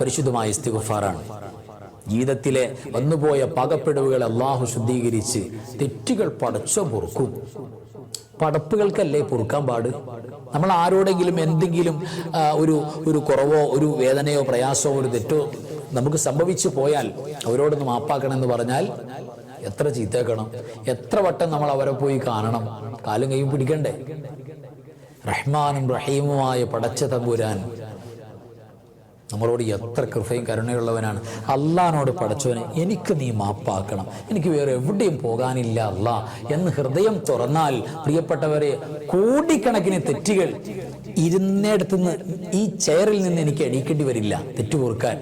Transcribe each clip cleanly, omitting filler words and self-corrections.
പരിശുദ്ധമായ ഇസ്തിഗ്ഫാറാണ്. ജീവിതത്തിലെ വന്നുപോയ പകപ്പിടവുകൾ അള്ളാഹു ശുദ്ധീകരിച്ച് തെറ്റുകൾ പടച്ചോൻ പൊറുക്കും. പടപ്പുകൾക്കല്ലേ പൊറുക്കാൻ പാട്. നമ്മൾ ആരോടെങ്കിലും എന്തെങ്കിലും ഒരു കുറവോ ഒരു വേദനയോ പ്രയാസമോ ഒരു തെറ്റോ നമുക്ക് സംഭവിച്ചു പോയാൽ അവരോടൊന്ന് മാപ്പാക്കണം എന്ന് പറഞ്ഞാൽ എത്ര ചീത്തേക്കണം, എത്ര വട്ടം നമ്മൾ അവരെ പോയി കാണണം, കാലും കൈയും പിടിക്കണ്ടേ. റഹ്മാനും റഹീമുമായ പടച്ച തമ്പുരാൻ നമ്മളോട് എത്ര കൃപയും കരുണയുള്ളവനാണ്. അള്ളാഹിനോട് പടച്ചവനെ എനിക്ക് നീ മാപ്പാക്കണം, എനിക്ക് വേറെ എവിടെയും പോകാനില്ല അല്ലാ എന്ന് ഹൃദയം തുറന്നാൽ പ്രിയപ്പെട്ടവരെ, കോടിക്കണക്കിന് തെറ്റുകൾ ഇരുന്നിടത്തുനിന്ന് ഈ ചെയറിൽ നിന്ന് എനിക്ക് എണീക്കേണ്ടി വരില്ല. തെറ്റു പൊറുക്കാൻ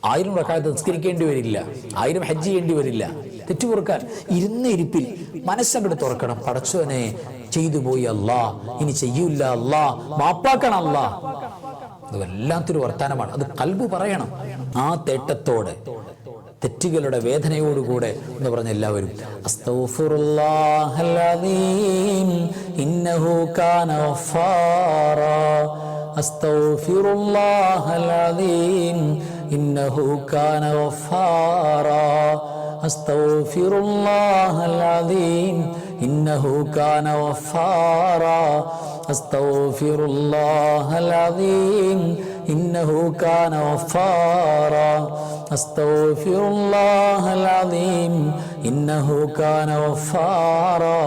1000 റക്അത്ത് നിസ്കരിക്കേണ്ടി വരില്ല, 1000 ഹജ്ജ് ചെയ്യേണ്ടി വരില്ല. തെറ്റു പൊറുക്കാൻ ഇരുന്ന ഇരിപ്പിൽ മനസ്സങ്ങോട്ട് തുറക്കണം. പടച്ചവനെ ചെയ്തു പോയി അല്ലാ, ഇനി ചെയ്യൂല അല്ലാ, മാപ്പാക്കണം അല്ലാ. അത് വല്ലാത്തൊരു വർത്താനമാണ്. അത് ഖൽബ് പറയണം. ആ തേട്ടത്തോടെ തെറ്റുകളുടെ വേദനയോടുകൂടെ എന്ന് പറഞ്ഞ എല്ലാവരും അസ്തഗ്ഫിറുല്ലാഹൽ അദീം ഇന്നഹു കാന ഗഫാറാ, അസ്തഗ്ഫിറുല്ലാഹൽ അദീം ഇന്നഹു കാന ഗഫാറാ, അസ്തഗ്ഫിറുല്ലാഹൽ അദീം ഇന്നഹു കാന ഗഫാറാ, അസ്തഗ്ഫിറുല്ലാഹൽ അദീം ഇന്നഹു കാന ഗഫാറാ, അസ്തഗ്ഫിറുല്ലാഹൽ അദീം ഇന്നഹു കാന ഗഫാറാ.